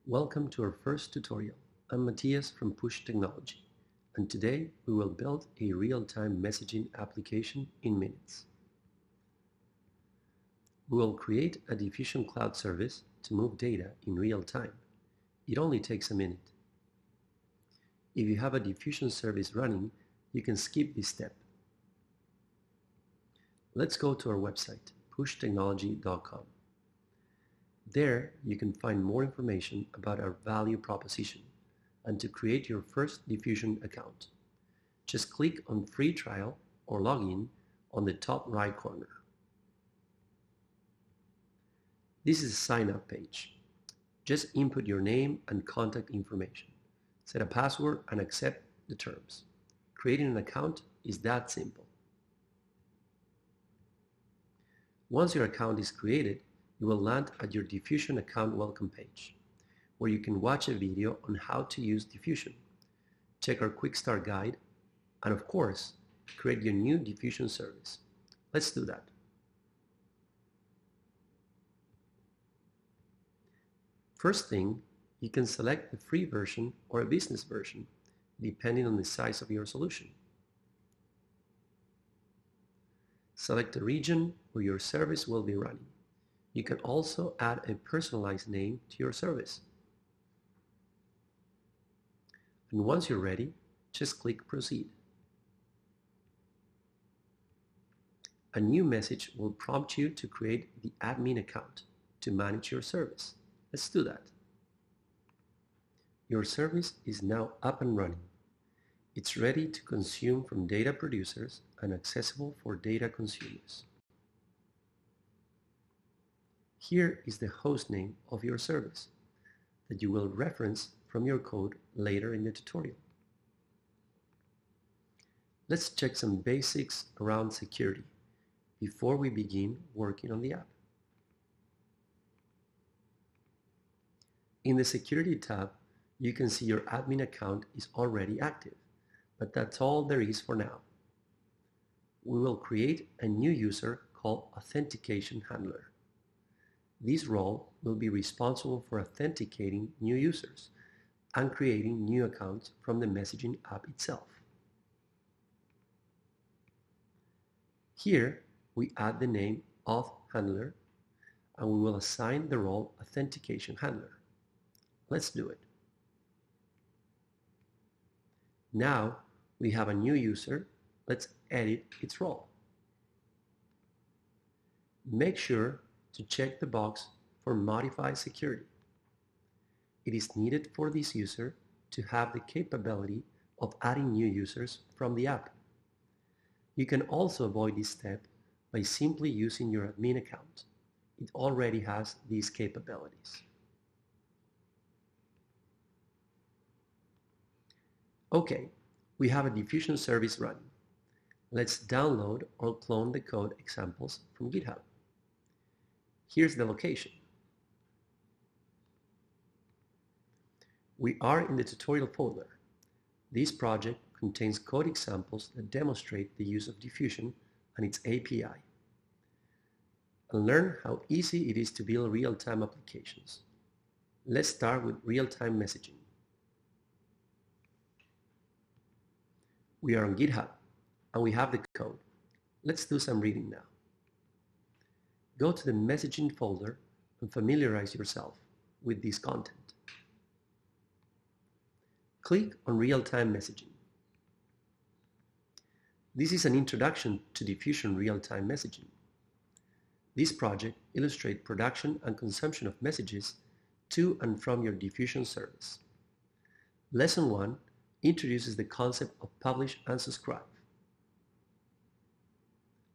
Welcome to our first tutorial. I'm Matthias from Push Technology, and today we will build a real-time messaging application in minutes. We will create a Diffusion Cloud service to move data in real time. It only takes a minute. If you have a Diffusion service running, you can skip this step. Let's go to our website, pushtechnology.com. There, you can find more information about our value proposition and to create your first Diffusion account. Just click on Free Trial or Login on the top right corner. This is a sign-up page. Just input your name and contact information. Set a password and accept the terms. Creating an account is that simple. Once your account is created, you will land at your Diffusion account welcome page, where you can watch a video on how to use Diffusion, check our quick start guide, and of course, create your new Diffusion service. Let's do that. First thing, you can select the free version or a business version, depending on the size of your solution. Select the region where your service will be running. You can also add a personalized name to your service. And once you're ready, just click Proceed. A new message will prompt you to create the admin account to manage your service. Let's do that. Your service is now up and running. It's ready to consume from data producers and accessible for data consumers. Here is the host name of your service that you will reference from your code later in the tutorial. Let's check some basics around security before we begin working on the app. In the Security tab, you can see your admin account is already active, but that's all there is for now. We will create a new user called Authentication Handler. This role will be responsible for authenticating new users and creating new accounts from the messaging app itself. Here, we add the name Auth Handler, and we will assign the role Authentication Handler. Let's do it. Now, we have a new user. Let's edit its role. Make sure to check the box for Modify Security. It is needed for this user to have the capability of adding new users from the app. You can also avoid this step by simply using your admin account. It already has these capabilities. Okay, we have a Diffusion service running. Let's download or clone the code examples from GitHub. Here's the location. We are in the tutorial folder. This project contains code examples that demonstrate the use of Diffusion and its API, and learn how easy it is to build real-time applications. Let's start with real-time messaging. We are on GitHub, and we have the code. Let's do some reading now. Go to the messaging folder and familiarize yourself with this content. Click on real-time messaging. This is an introduction to Diffusion real-time messaging. This project illustrates production and consumption of messages to and from your Diffusion service. Lesson 1 introduces the concept of publish and subscribe.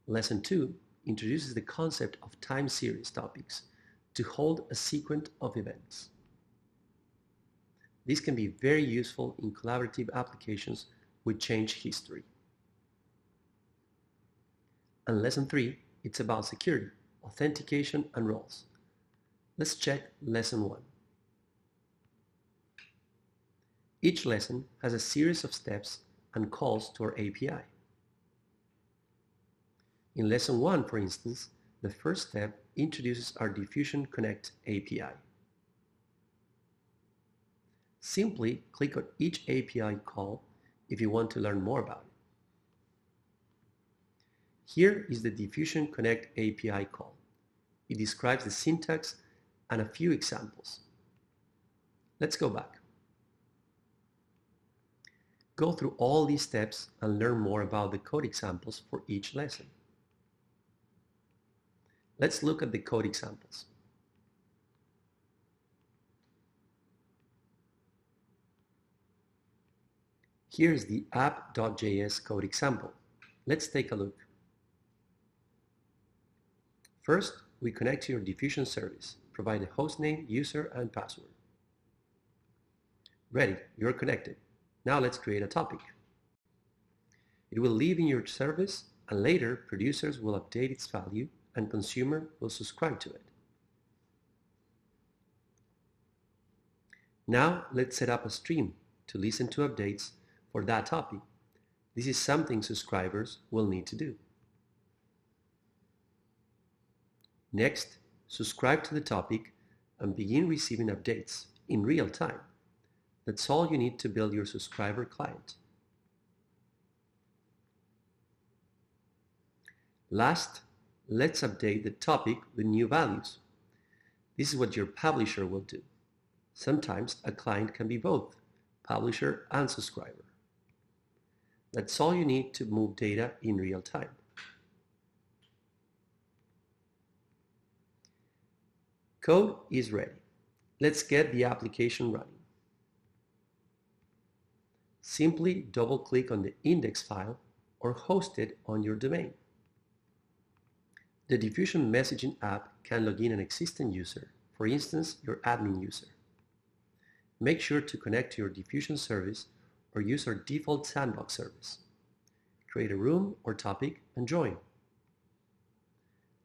Lesson 2 introduces the concept of time series topics to hold a sequence of events. This can be very useful in collaborative applications with change history. And Lesson 3, it's about security, authentication, and roles. Let's check Lesson 1. Each lesson has a series of steps and calls to our API. In Lesson 1, for instance, the first step introduces our Diffusion Connect API. Simply click on each API call if you want to learn more about it. Here is the Diffusion Connect API call. It describes the syntax and a few examples. Let's go back. Go through all these steps and learn more about the code examples for each lesson. Let's look at the code examples. Here's the app.js code example. Let's take a look. First, we connect to your Diffusion service. Provide a hostname, user, and password. Ready, you're connected. Now let's create a topic. It will live in your service, and later producers will update its value and consumer will subscribe to it. Now let's set up a stream to listen to updates for that topic. This is something subscribers will need to do. Next, subscribe to the topic and begin receiving updates in real time. That's all you need to build your subscriber client. Last, let's update the topic with new values. This is what your publisher will do. Sometimes a client can be both publisher and subscriber. That's all you need to move data in real time. Code is ready. Let's get the application running. Simply double-click on the index file or host it on your domain. The Diffusion messaging app can log in an existing user, for instance, your admin user. Make sure to connect to your Diffusion service or use our default sandbox service. Create a room or topic and join.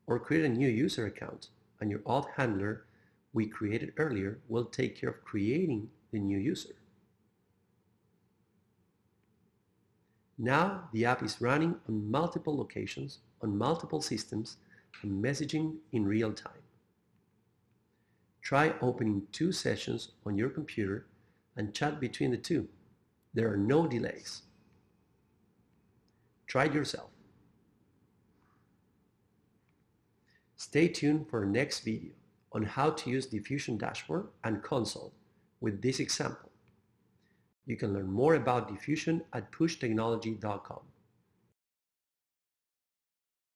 Or create a new user account, and your auth handler we created earlier will take care of creating the new user. Now the app is running on multiple locations, on multiple systems, and messaging in real time. Try opening 2 sessions on your computer and chat between the 2. There are no delays. Try it yourself. Stay tuned for our next video on how to use Diffusion Dashboard and Console with this example. You can learn more about Diffusion at pushtechnology.com.